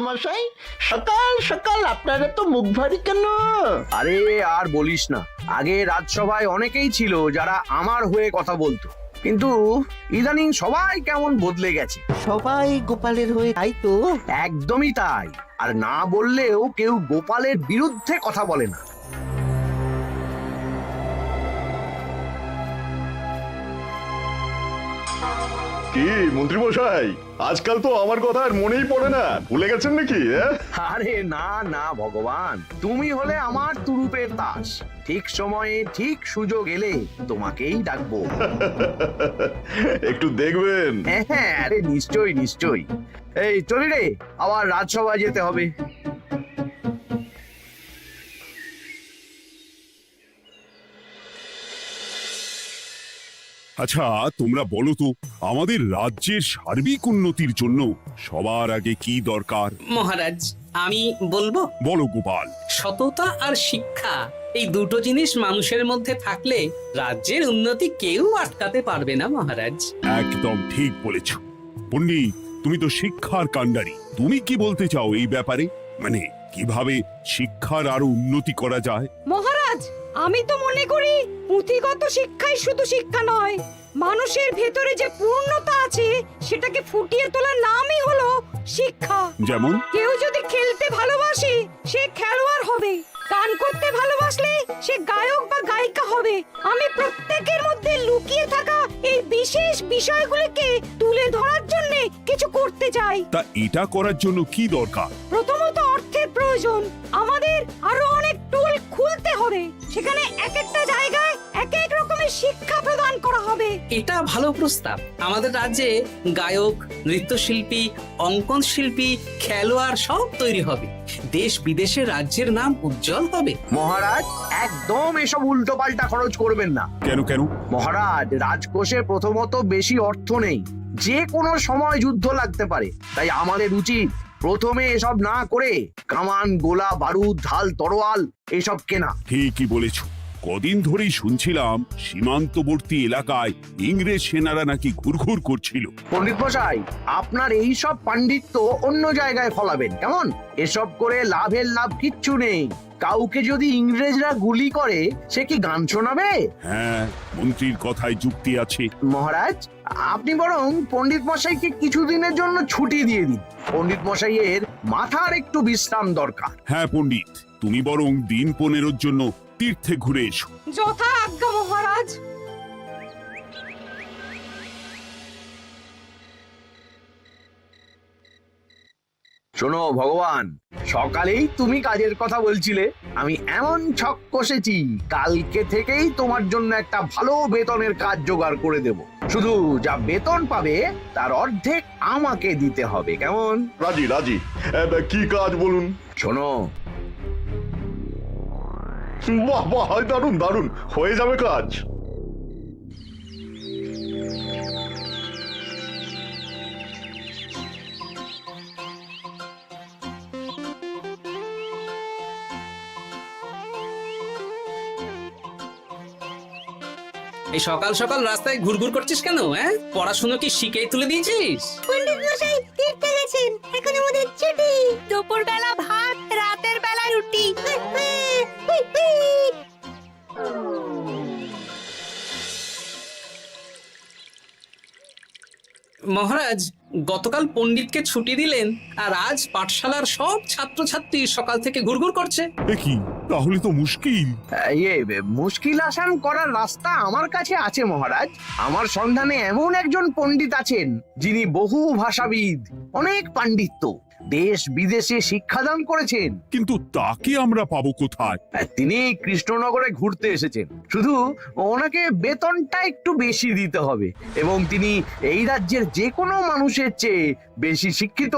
মশাই, সকাল সকাল আপনারা তো মুখ ভারী কেন? আরে আর বলিস না, আগে রাজসভায় অনেকেই ছিল যারা আমার হয়ে কথা বলতো, কিন্তু ইদানিং সবাই কেমন বদলে গেছে। সবাই গোপালের হয়ে, তাই তো? একদমই তাই। আর না বললেও কেউ গোপালের বিরুদ্ধে কথা বলে না। কি মন্ত্রী মশাই, আজকাল তো আমার কথা আর মনেই পড়ে না, ভুলে গেছেন নাকি? আরে না না ভগবান, তুমি হলে আমার তুরুপের তাস। ঠিক সময়ে ঠিক সুযোগ এলে তোমাকেই ডাকবো। একটু দেখবেন। হ্যাঁ, আরে নিশ্চয়ই নিশ্চয়ই। এই চলি রে, আবার রাজসভায় যেতে হবে। আচ্ছা, তোমরা বলো তো, আমাদের রাজ্যের সার্বিক উন্নতির জন্য সবার আগে কি দরকার? মহারাজ, আমি বলবো, বলো গোপাল। সততা আর শিক্ষা, এই দুটো জিনিস মানুষের মধ্যে থাকলে রাজ্যের উন্নতি কেউ আটকাতে পারবে না মহারাজ। একদম ঠিক বলেছ পণ্ডিত, তুমি তো শিক্ষার কাণ্ডারি। তুমি কি বলতে চাও এই ব্যাপারে? মানে কিভাবে শিক্ষার আরো উন্নতি করা যায়? মহারাজ, আমি তো মনে করি পুঁথিগত শিক্ষাই শুধু শিক্ষা নয়, মানুষের ভেতরে যে পূর্ণতা আছে সেটাকে ফুটিয়ে তোলার নামই হলো শিক্ষা। যেমন? কেউ যদি খেলতে ভালোবাসে সে খেলোয়াড় হবে, গান করতে ভালোবাসলে সে গায়ক বা গায়িকা হবে। আমি প্রত্যেকের মধ্যে লুকিয়ে থাকা এই বিশেষ বিষয়গুলিকে তুলে ধরার জন্য কিছু করতে চাই। তা এটা করার জন্য কি দরকার? প্রথমত অর্থের প্রয়োজন। আমাদের আরো অনেক টুল খুলতে হবে, সেখানে এক একটা জায়গায় এক এক রকমের শিক্ষা প্রদান করা হবে। এটা ভালো প্রস্তাব। আমাদের রাজ্যে গায়ক, নৃত্যশিল্পী, অঙ্কন শিল্পী, খেলোয়াড় সব তৈরি হবে। দেশ বিদেশে রাজ্যের নাম উজ্জ্বল হবে। মহারাজ, একদম এসব উল্টো পাল্টা খরচ করবেন না। কেন কেন? মহারাজ, রাজকোষে প্রথমত বেশি অর্থ নেই, যে কোনো সময় যুদ্ধ লাগতে পারে। তাই আমাদের উচিত প্রথমে এসব না করে কামান, গোলা বারুদ, ঢাল, তরোয়াল এসব কেনা। ঠিকই বলেছ। কদিন ধরেই শুনছিলাম সীমান্তবর্তী এলাকায় ইংরেজ সেনারা নাকি ঘুরঘুর করছিল। পণ্ডিত মশাই, আপনার এই সব পাণ্ডিত্য অন্য জায়গায় ফলাবেন কেমন? এসব করে লাভের লাভ কিচ্ছু নেই। কাউকে যদি ইংরেজরা গুলি করে, সে কি গান শোনাবে? হ্যাঁ, মন্ত্রীর কথায় যুক্তি আছে। মহারাজ, আপনি বরং পণ্ডিত মশাইকে কিছুদিনের জন্য ছুটি দিয়ে দিন। পণ্ডিত মশাইয়ের মাথার একটু বিশ্রাম দরকার। হ্যাঁ পণ্ডিত, তুমি বরং দিন 15 জন্য তীর্থে ঘুরে এসো। যথা আজ্ঞা মহারাজ। শোনো ভগবান, সকালেই তুমি কাজের কথা বলছিলে, আমি এমন ছক কষেছি, কালকে থেকেই তোমার জন্য একটা ভালো বেতনের কাজ জোগাড় করে দেব। শুধু যা বেতন পাবে তার অর্ধেক আমাকে দিতে হবে, কেমন? রাজি রাজি। কি কাজ বলুন? শোনো, বাহ বাহ, দারুণ দারুণ, হয়ে যাবে কাজ। এই সকাল সকাল রাস্তায় ঘুরঘুর করছিস কেন? হ্যাঁ, পড়াশুনো কি শিখেই তুলে দিয়েছিস? পণ্ডিত মশাই তীর্থে গেছেন, এখন আমাদের ছুটি। দুপুর বেলা ভাত, রাতের বেলা রুটি। মহারাজ, গতকাল পণ্ডিতকে ছুটি দিলেন, আর আজ পাঠশালার সব ছাত্রছাত্রী সকাল থেকে ঘুরঘুর করছে। এ কি, তাহলে তো মুশকিল। মুশকিল আসান করার রাস্তা আমার কাছে আছে মহারাজ। আমার সন্ধানে এমন একজন পণ্ডিত আছেন যিনি বহু ভাষাবিদ, অনেক পাণ্ডিত্য, দেশ বিদেশে শিক্ষাদান করেছেন। কিন্তু তাকে আমরা পাবো কোথায়? তিনি কৃষ্ণনগরে ঘুরতে এসেছেন, শুধু ওনাকে বেতনটা একটু বেশি দিতে হবে, এবং তিনি এই রাজ্যের যে কোনো মানুষের চেয়ে বেশি শিক্ষিত।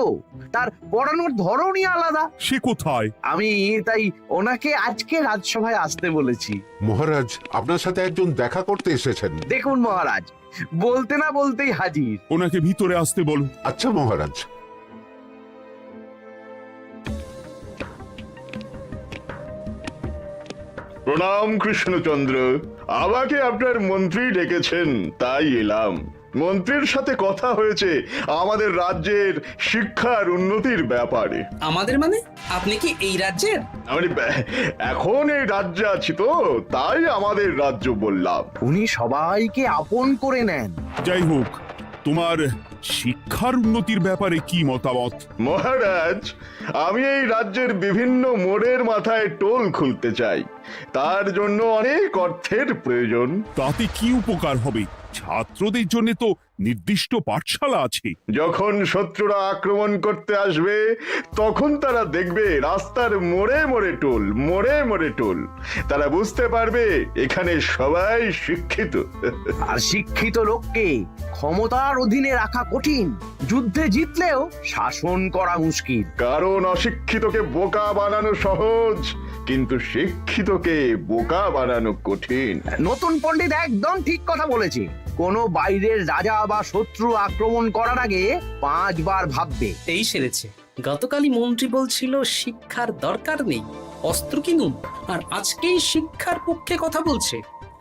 তার পড়ানোর ধরনই আলাদা। সে কোথায়? আমি তাই ওনাকে আজকে রাজসভায় আসতে বলেছি। মহারাজ, আপনার সাথে একজন দেখা করতে এসেছেন। দেখুন মহারাজ, বলতে না বলতেই হাজির। ওনাকে ভিতরে আসতে বলো। আচ্ছা মহারাজ। প্রণাম কৃষ্ণচন্দ্র, আমাকে আপনার মন্ত্রী ডেকেছেন, তাই এলাম। মন্ত্রীর সাথে কথা হয়েছে আমাদের রাজ্যের শিক্ষার উন্নতির ব্যাপারে। আমাদের মানে আপনি কি এই রাজ্যের? মানে এখন এই রাজ্যে আছি তো, তাই আমাদের রাজ্য বললাম। উনি সবাইকে আপন করে নেন। যাই হোক, তোমার শিক্ষার উন্নতির ব্যাপারে কি মতামত? মহারাজ, আমি এই রাজ্যের বিভিন্ন মোড়ের মাথায় টোল খুলতে চাই। তার জন্য অনেক অর্থের প্রয়োজন। তাতে কি উপকার হবে? ছাত্রদের জন্য তো নির্দিষ্ট পাঠশালা আছে। যখন শত্রুরা আক্রমণ করতে আসবে তখন তারা দেখবে রাস্তার মোড়ে মোড়ে টোল, মোড়ে মোড়ে টোল। তারা বুঝতে পারবে এখানে সবাই শিক্ষিত। আর শিক্ষিত লোককে ক্ষমতার অধীনে রাখা কঠিন, যুদ্ধে জিতলেও শাসন করা মুশকিল। কারণ অশিক্ষিতকে বোকা বানানো সহজ, কিন্তু শিক্ষিতকে বোকা বানানো কঠিন। নতুন পণ্ডিত একদম ঠিক কথা বলেছে। কোনো বাইরের রাজা বা শত্রু আক্রমণ করার আগে 5 বার ভাববে। এই সেরেছে। গতকালই মন্ত্রী বলছিল শিক্ষার দরকার নেই, অস্ত্র কিনুন, আর আজকেই শিক্ষার পক্ষে কথা বলছে।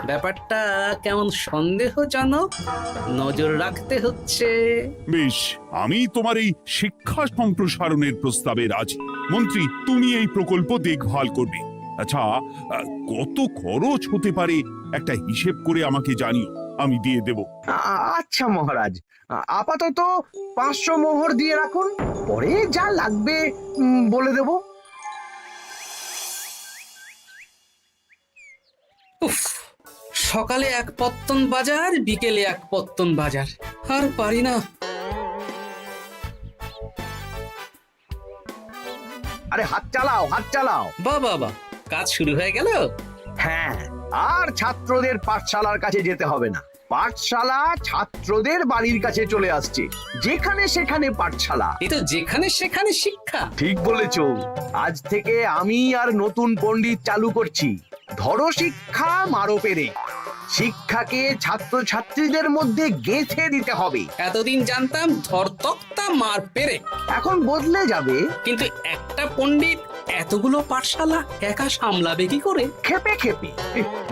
ব্যাপারটা কেমন সন্দেহজনক, নজর রাখতে হচ্ছে। বেশ, আমি তোমার এই শিক্ষা সম্প্রসারণের প্রস্তাবে রাজি। মন্ত্রী, তুমি এই প্রকল্প দেখভাল করবে। আচ্ছা, কত খরচ হতে পারে একটা হিসেব করে আমাকে জানিও, আমি দিয়ে দেব। আচ্ছা মহারাজ, আপাতত 500 মোহর দিয়ে রাখুন, পরে যা লাগবে বলে দেব। উফ, সকালে এক পত্তন বাজার, বিকেলে এক পত্তন বাজার, আর পারি না। আরে হাত চালাও, হাত চালাও। বাবা, কাজ শুরু হয়ে গেল। হ্যাঁ, আর ছাত্রদের পাঠশালার কাছে যেতে হবে না। পাঠশালা ছাত্রদের বাড়ির কাছে চলে আসছে। যেখানে সেখানে পাঠশালা। এই তো যেখানে সেখানে শিক্ষা। ঠিক বলেছ। আজ থেকে আমি আর নতুন পণ্ডিত চালু করছি। ধরো শিক্ষা, মারো পেরে। শিক্ষাকে ছাত্রছাত্রীদের মধ্যে গেঁথে দিতে হবে। এতদিন জানতাম ধরতক্তা মার পেরে, এখন বদলে যাবে। কিন্তু একটা পণ্ডিত এতগুলো পাঠশালা একা সামলাবে কি করে? খেপে খেপে।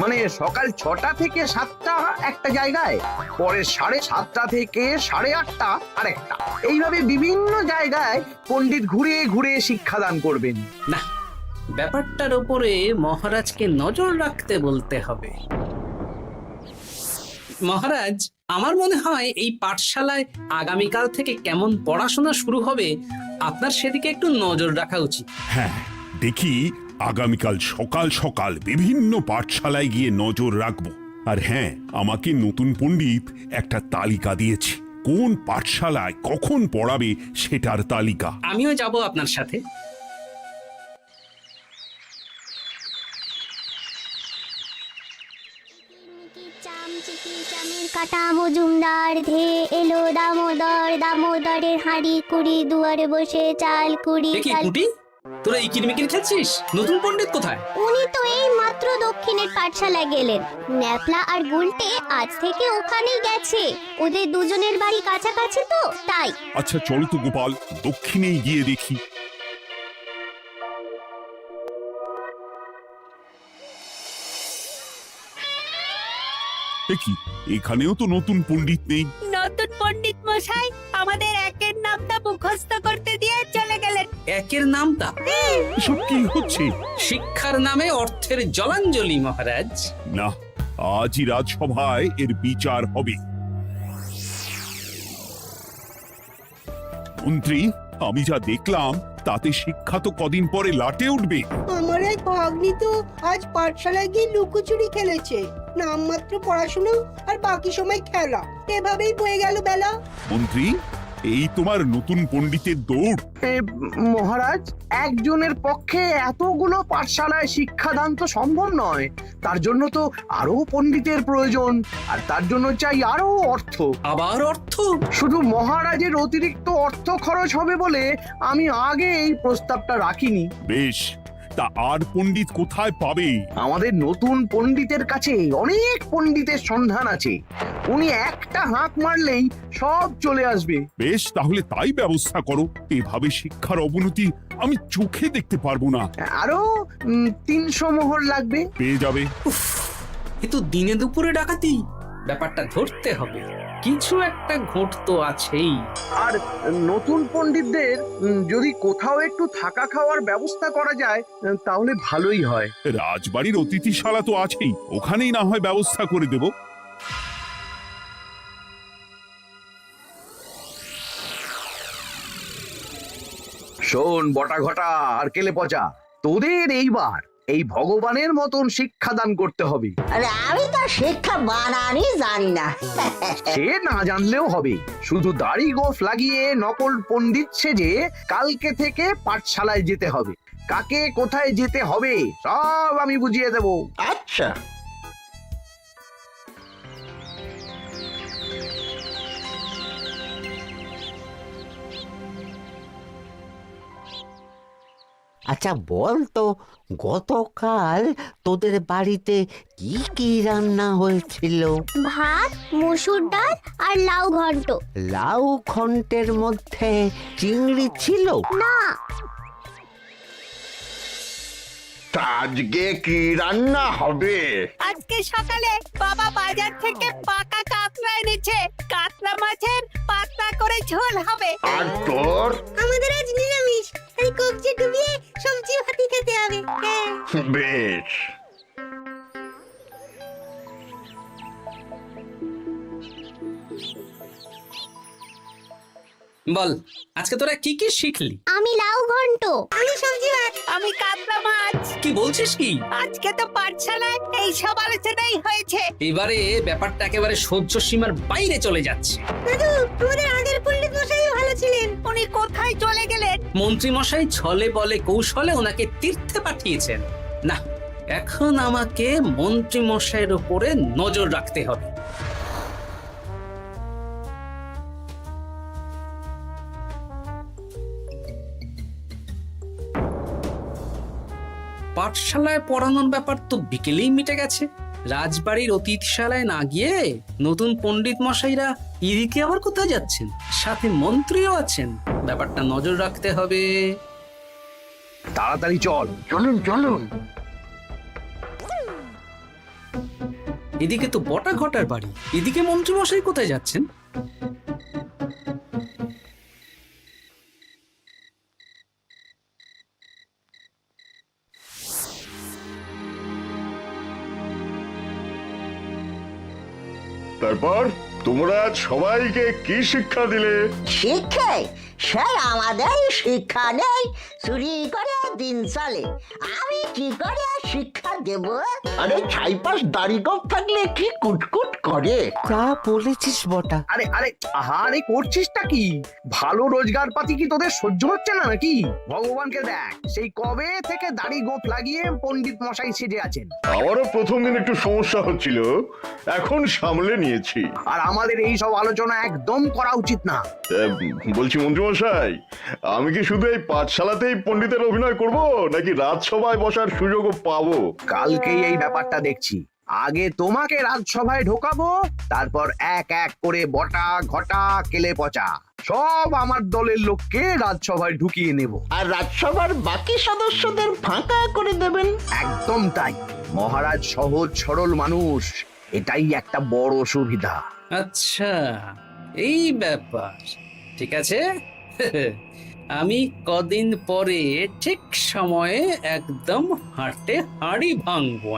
মানে সকাল 6টা থেকে 7টা একটা জায়গায়, পরে 7:30 থেকে 8:30 আরেকটা। এইভাবে বিভিন্ন জায়গায় পণ্ডিত ঘুরে ঘুরে শিক্ষাদান করবেন। না, ব্যাপারটার উপরে মহারাজকে নজর রাখতে বলতে হবে। মহারাজ, আমার মনে হয় এই পাঠশালায় আগামীকাল থেকে কেমন পড়াশোনা শুরু হবে, আপনার সেদিকে একটু নজর রাখা উচিত। হ্যাঁ, দেখি আগামীকাল সকাল সকাল বিভিন্ন পাঠশালায় গিয়ে নজর রাখবো। আর হ্যাঁ, আমাকে নতুন পণ্ডিত একটা তালিকা দিয়েছে, কোন পাঠশালায় কখন পড়াবে সেটার তালিকা। আমিও যাব আপনার সাথে। কাটা মজুমদার ধে এলো দামোদর, দামোদরের হাঁড়ি কুড়ি, দুয়ারে বসে চাল কুড়ি। দেখি কুটি, তোরা এই কিরমিকির খেলছিস? নতুন পণ্ডিত কোথায়? উনি তো এই মাত্র দক্ষিণের পাঠশালায় গেলেন। ন্যাপলা আর গুলটে আজ থেকে ওখানেই গেছে। ওদের দুজনের বাড়ি কাছাকাছি তো, তাই। আচ্ছা চলো তো গোপাল, দক্ষিণেই গিয়ে দেখি। দেখি, এখানেও তো নতুন পণ্ডিত নেই। নতুন পণ্ডিত মশাই আমাদের একের নামটা মুখস্থ করতে দিয়ে চলে গেলেন। একের নামটা? এসব কি হচ্ছে? শিক্ষার নামে অর্থের জলাঞ্জলি মহারাজ। না, আজই রাজসভায় এর বিচার হবে। মন্ত্রী, আমি যা দেখলাম তাতে শিক্ষা তো কদিন পরে লাটে উঠবে। আমার এক ভাগ্নি তো আজ পাঠশালায় গিয়ে লুকোচুরি খেলেছে। নামমাত্র পড়াশোনা আর বাকি সময় খেলা, এভাবেই বয়ে গেল বেলা। মন্ত্রী, এই তোমার নতুন পণ্ডিতের দৌড়। মহারাজ, একজনের পক্ষে এতগুলো পাঠশালায় শিক্ষাদান তো সম্ভব নয়। তার জন্য তো আরো পণ্ডিতের প্রয়োজন, আর তার জন্য চাই আরো অর্থ। আবার অর্থ? শুধু মহারাজের অতিরিক্ত অর্থ খরচ হবে বলে আমি আগে এই প্রস্তাবটা রাখিনি। বেশ, তা আর পণ্ডিত কোথায় পাবে? আমাদের নতুন পণ্ডিতের কাছে অনেক পণ্ডিতের সন্ধান আছে। উনি একটা হাঁক মারলেই সব চলে আসবে। বেশ, তাহলে তাই ব্যবস্থা করো। এভাবে শিক্ষার অবনতি আমি চোখে দেখতে পারবো না। আরো 300 মোহর লাগবে। পেয়ে যাবে। এ তো দিনে দুপুরে ডাকাতি। ব্যাপারটা ধরতে হবে। কিছু একটা ঘোট তো আছেই। আর নতুন পণ্ডিতদের যদি কোথাও একটু থাকা খাওয়ার ব্যবস্থা করা যায় তাহলে ভালোই হয়। রাজবাড়ির অতিথিশালা তো আছেই, ওখানেই না হয় ব্যবস্থা করে দেব। শোন বটা ঘটা আর কেলে পচা, তোদের এইবার এই ভগবানের মতন শিক্ষাদান করতে হবে। আরে আমি তো শিক্ষা বানানই জানি না। সে না জানলেও হবে, শুধু দাড়ি গোফ লাগিয়ে নকল পণ্ডিত সেজে কালকে থেকে পাঠশালায় যেতে হবে। কাকে কোথায় যেতে হবে সব আমি বুঝিয়ে দেব। আচ্ছা, আচ্ছা বল তো, গতকাল তোদের বাড়িতে কি কি রান্না হয়েছিল? ভাত, মসুর ডাল আর লাউ ঘন্ট। লাউ ঘন্টের মধ্যে চিংড়ি ছিল? না, তা আজকে কি রান্না হবে? আজকে সকালে বাবা বাজার থেকে পাকা কাতলা এনেছে। কাতলা মাছের পাতলা করে ঝোল হবে। আর তোর? আমাদের আজ নিরামিষ, এই কবজি ডুবিয়ে সবজি ভাতি খেতে হবে। বেশ। বল, আজকে তোরা কি কি শিখলি? আমি লাউ ঘন্ট। আমি সবজি ভাত। আমি কাতলা মাছ। কি বলছিস কি? আজকে তো পাঠশালায় এই সব আলোচনাই হয়েছে। এবারে ব্যাপারটা একেবারে সহ্য সীমার বাইরে চলে যাচ্ছে। দাদু, আমাদের আগের পণ্ডিত মশাই ভালো ছিলেন। উনি কোথায় চলে গেলেন? মন্ত্রী মশাই ছলে বলে কৌশলে ওনাকে তীর্থে পাঠিয়েছেন। না, এখন আমাকে মন্ত্রী মশাইয়ের উপরে নজর রাখতে হবে। পাঠশালায় পড়ানোর ব্যাপার তো বিকেলেই মিটে গেছে। রাজবাড়ির অতিথিশালায় না গিয়ে নতুন পণ্ডিত মশাইরা এদিকে আবার কোথায় যাচ্ছেন? সাথে মন্ত্রীও আছেন, ব্যাপারটা নজর রাখতে হবে। তাড়াতাড়ি চল। চলুন চলুন। এদিকে তো বটা ঘটার বাড়ি, এদিকে মন্ত্রী মশাই কোথায় যাচ্ছেন? তারপর তোমরা সবাইকে কি শিক্ষা দিলে? শিক্ষে সে আমাদের শিক্ষা নেই, চুরি করে দিন চলে। আমি কি করে শিক্ষা দেব? আরে ছাইপাশ দাড়ি গোঁফ থাকলে কি কুটকুট করে। যা বলেছিস বটা। আরে আরে আহারে করছিসটা কি? ভালো রোজগার পাতি কি তোদের সহ্য হচ্ছে না নাকি? ভগবানকে দেখ, সেই কবে থেকে দাড়ি গোঁফ লাগিয়ে পণ্ডিত মশাই সেজে আছেন। আমারও প্রথম দিন একটু সমস্যা হচ্ছিল, এখন সামলে নিয়েছি। আর আমাদের এই সব আলোচনা একদম করা উচিত না। বলছি মন্ত্রীমশাই, আমি কি শুধু এই পাঠশালাতেই পণ্ডিতের অভিনয় করব, নাকি রাজসভায় বসার সুযোগও পাবো? কালকেই এই ব্যাপারটা দেখছি। আগে তোমাকে রাজসভায় ঢোকাবো, তারপর এক এক করে বটা ঘটা কেলে পচা সব আমার দলের লোককে রাজসভায় ঢুকিয়ে নেব। আর রাজসভার বাকি সদস্যদের ফাঁকা করে দেবেন। একদম তাই। মহারাজ সহজ সরল মানুষ, এটাই একটা বড় সুবিধা। আচ্ছা, এই ব্যাপার। ঠিক আছে, আমি কদিন পরে ঠিক সময়ে একদম হাটে হাড়ি ভাঙবো।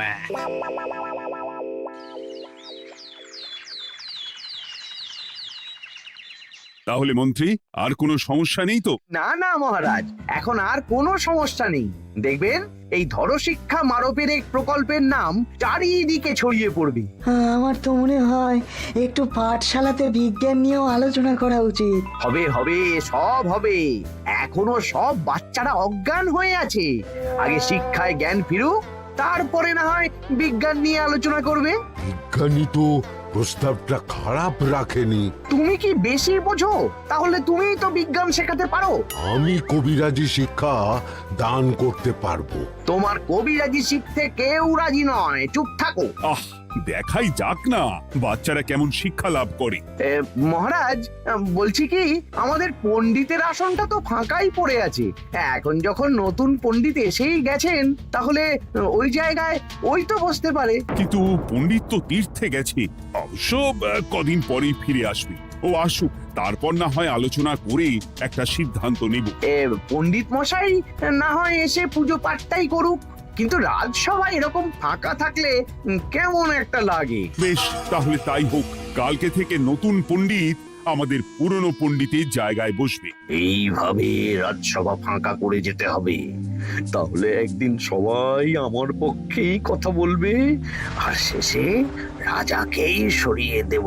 তাহলে মন্ত্রী, আর কোনো সমস্যা নেই তো? না না মহারাজ, এখন আর কোনো সমস্যা নেই। দেখবেন এই ধরশিক্ষা মারপের এক প্রকল্পের নাম চারিদিকে ছড়িয়ে পড়বে। আমার তো মনে হয় একটু পাঠশালাতে বিজ্ঞান নিয়েও আলোচনা করা উচিত। হবে হবে, সব হবে। এখনো সব বাচ্চারা অজ্ঞান হয়ে আছে। আগে শিক্ষায় জ্ঞান ফিরুক, তারপরে না হয় বিজ্ঞান নিয়ে আলোচনা করবে। বিজ্ঞানী তো প্রস্তাবটা খারাপ রাখেনি। তুমি কি বেশি বোঝো? তাহলে তুমিই তো বিজ্ঞান শেখাতে পারো। আমি কবিরাজি শিক্ষা দান করতে পারবো। তোমার কবিরাজি শিখতে কেউ রাজি নয়, চুপ থাকো। আহ, দেখাই যাক না বাচ্চারা কেমন শিক্ষা লাভ করে। মহারাজ, বলছি কি, আমাদের পণ্ডিতের আসনটা তো ফাঁকাই পড়ে আছে। এখন যখন নতুন পণ্ডিত এসেই গেছেন, তাহলে ওই জায়গায় ওই তো বসতে পারে। কিন্তু পণ্ডিত তো তীর্থে গেছে, অবশ্য কদিন পরেই ফিরে আসবে। ও আসুক, তারপর না হয় আলোচনা করে একটা সিদ্ধান্ত নেব। পণ্ডিত মশাই না হয় এসে পুজো পাঠটাই করুক, কিন্তু রাজসভা এরকম ফাঁকা থাকলে কেমন একটা লাগে। বেশ, তাহলে তাই হোক। কালকে থেকে নতুন পণ্ডিত আমাদের পুরনো পণ্ডিতের জায়গায় বসবে। এইভাবে রাজসভা ফাঁকা করে যেতে হবে, তাহলে একদিন সবাই আমার পক্ষেই কথা বলবে, আর শেষে রাজাকেই সরিয়ে দেব।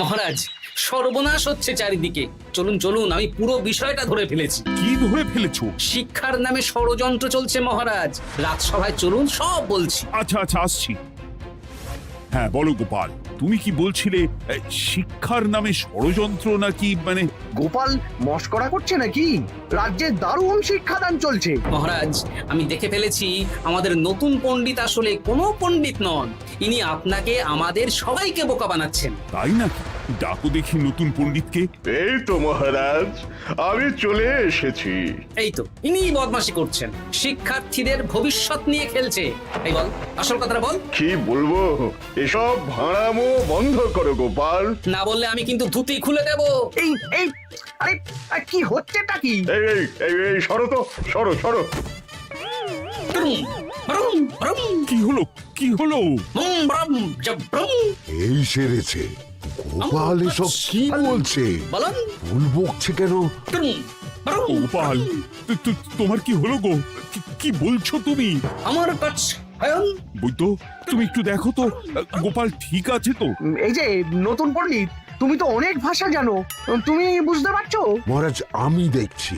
মহারাজ, সর্বনাশ হচ্ছে চারিদিকে। চলুন চলুন, আমি পুরো বিষয়টা ধরে ফেলেছি। কি ধরে ফেলেছো? শিক্ষার নামে ষড়যন্ত্র চলছে মহারাজ। রাজসভায় চলুন, সব বলছি। আচ্ছা আচ্ছা, আসছি। হ্যাঁ বলো গোপাল, তুমি কি বলছিলে? শিক্ষার নামে ষড়যন্ত্র নাকি? মানে গোপাল মস্করা করছে নাকি? রাজ্যে দারুণ শিক্ষাদান চলছে। মহারাজ, আমি দেখে ফেলেছি আমাদের নতুন পণ্ডিত আসলে কোনো পণ্ডিত নন। ইনি আপনাকে, আমাদের সবাইকে বোকা বানাচ্ছেন। তাই নাকি? ডাকো দেখি নতুন পণ্ডিতকে। এই তো মহারাজ, আমি চলে এসেছি। এই তো ইনি বদমাশি করছেন, শিক্ষার্থীদের ভবিষ্যৎ নিয়ে খেলছে। এই বল, আসল কথাটা বল। কি বলবো, এসব ভাড়ামো বন্ধ করো গোপাল। না বললে আমি কিন্তু ধুতি খুলে দেব। এই এই আরে কি হচ্ছেটা কি? এই এই এই এই সরো তো, সরো সরো। ব্রুম, ব্রুম, ব্রুম, কি হলো? কি হলো? ব্রুম, ব্রুম, জব, ব্রুম। এই সেরেছে। গোপাল এসব কি বলছে? বলুন। ভুল বকছে কেন? ব্রুম, ব্রুম, গোপাল, তোমার কি হলো গো? কি বলছো তুমি? আমার কাছে বৈদ্য, তুমি একটু দেখো তো গোপাল ঠিক আছে তো? এই যে নতুন পণ্ডিত, তুমি তো অনেক ভাষা জানো, তুমি বুঝতে পারছো? মহারাজ, আমি দেখছি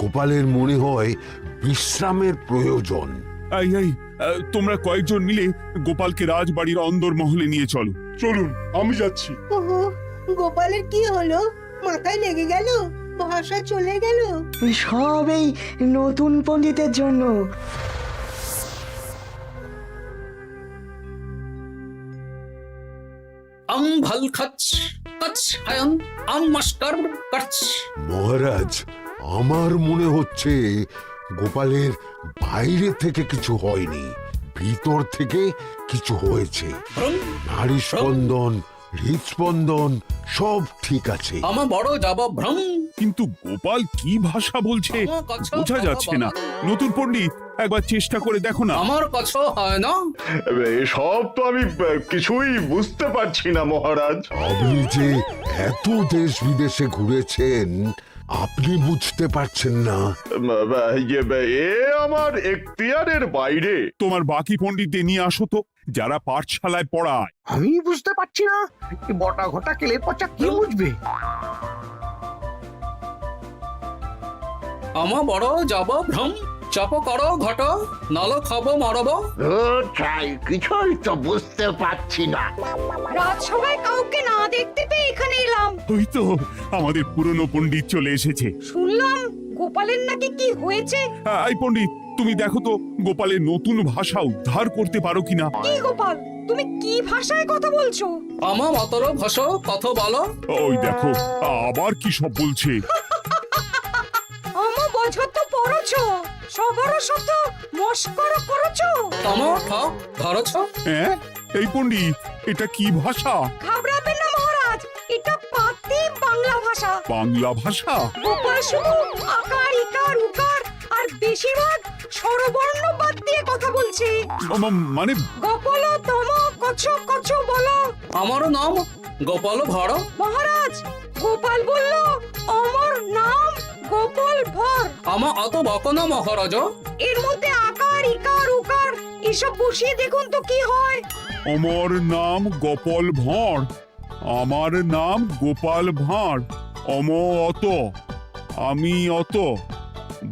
গোপালের মনে হয় বিশ্রামের প্রয়োজন। এই এই, তোমরা কয়েকজন মিলে গোপালকে রাজবাড়ির অন্দর মহলে নিয়ে চলো। চলুন, আমি যাচ্ছি। ওহো, গোপালের কি হলো? মাথায় লেগে গেল? ভাষা চলে গেল? সব এই নতুন পণ্ডিতের জন্য। ভাল খাচ কাচ হায়ন মাস্টার কাচ। মহারাজ, আমার মনে হচ্ছে গোপালের বাইরে থেকে কিছু হয়নি, ভিতর থেকে কিছু হয়েছে। নারী স্পন্দন, হৃদস্পন্দন সব ঠিক আছে। আমার বড় যাব ভ্রম। কিন্তু গোপাল কি ভাষা বলছে বোঝা যাচ্ছে না। নতুন পণ্ডিত, একবার চেষ্টা করে দেখো না। আমার কথা হয় না। সব তো আমি কিছুই বুঝতে পারছি না মহারাজ। আপনি যে এত দেশ বিদেশে ঘুরেছেন, আপনি বুঝতে পারছেন না? এ আমার এখতিয়ারের বাইরে। তোমার বাকি পণ্ডিতদের নিয়ে আসো তো, যারা পাঠশালায় পড়ায়। আমি বুঝতে পারছি না, বটা ঘটা কেলে পচা কি বুঝবে? আমার বড় যাব ভ্রম। চপ করো ঘট, নল খাব মরব। কিছুই তো বুঝতে পারছি না। রাজসভায় কাউকে না দেখতে পেয়ে এখানে এলাম। ওই তো আমাদের পুরনো পণ্ডিত চলে এসেছে। শুনলাম গোপালের নাকি কি হয়েছে। এই পণ্ডিত, তুমি দেখো তো গোপালের নতুন ভাষা উদ্ধার করতে পারো কিনা। কি গোপাল, তুমি কি ভাষায় কথা বলছো? আমার মতর ভাষা কথা বলো। ওই দেখো আবার কি সব বলছে। আমো বোঝো তো পড়ছো, সবার সাথে মস্করা করছো। আমার ঠক ধরছ। হ্যাঁ, এই পণ্ডিত, এটা কি ভাষা? ঘাবড়াবেন না মহারাজ, এটা পাতি বাংলা ভাষা। বাংলা ভাষা? গোপাল শুধু আকার ইকার উকার আর বেশিরভাগ স্বরবর্ণ বাদ দিয়ে কথা বলছে। মানে গোপাল তম কছ কছ বলো। আমার নাম গোপাল ভর। মহারাজ, গোপাল বলল আমার নাম গোপাল ভর। আমার অত বকনা মহারাজ। এর মধ্যে আকার ইকার উকার এসব বসিয়ে দেখুন তো কি হয়। আমার নাম গোপাল ভাঁড়। আমার নাম গোপাল ভাঁড়। অত, আমি অত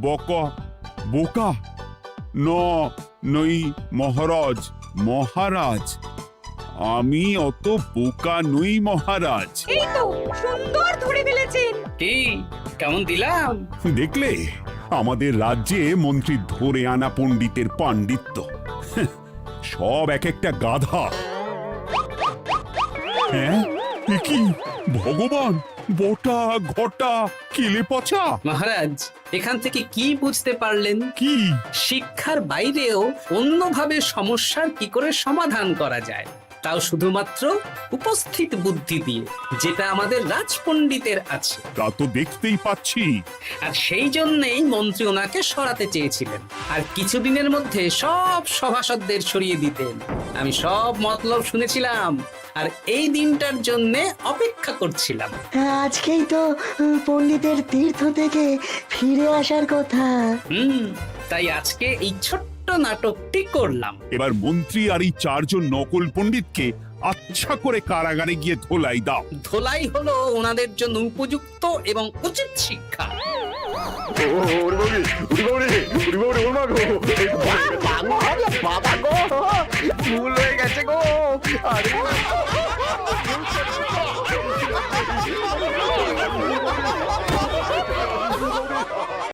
বকা বোকা নই মহারাজ। মহারাজ, আমি অত বোকা নই মহারাজ। এই তো সুন্দর ধরে ফেলেছেন। কি কেমন দিলাম? দেখলে আমাদের রাজ্যে মন্ত্রী ধরে আনা পণ্ডিতের পাণ্ডিত্য। হ্যাঁ, সব এক একটা গাধা। হ্যাঁ, এ কি ভগবান, বটা ঘটা কেলে পচা। মহারাজ, এখান থেকে কি বুঝতে পারলেন? কি? শিক্ষার বাইরেও অন্যভাবে সমস্যার কি করে সমাধান করা যায়, তাও শুধুমাত্র উপস্থিত বুদ্ধি দিয়ে, যেটা আমাদের রাজপণ্ডিতের আছে। তা তো দেখতেই পাচ্ছি। আর সেই জন্যেই মন্ত্রী ওনাকে সরাতে চেয়েছিলেন, আর কিছুদিনের মধ্যে সব সভাসদদের সরিয়ে দিতেন। আমি সব মতলব শুনেছিলাম, আর এই দিনটার জন্যে অপেক্ষা করছিলাম। আজকেই তো পণ্ডিতের তীর্থ থেকে ফিরে আসার কথা। তাই আজকে এই ছোট্ট নাটকটি করলাম। এবার মন্ত্রী আর এই 4 জন নকল পণ্ডিতকে আচ্ছা করে কারাগারে গিয়ে ধোলাই দাও। ধোলাই হলো ওনাদের জন্য উপযুক্ত এবং উচিত শিক্ষা। বাবা গো, ভুল হয়ে গেছে গো। আরে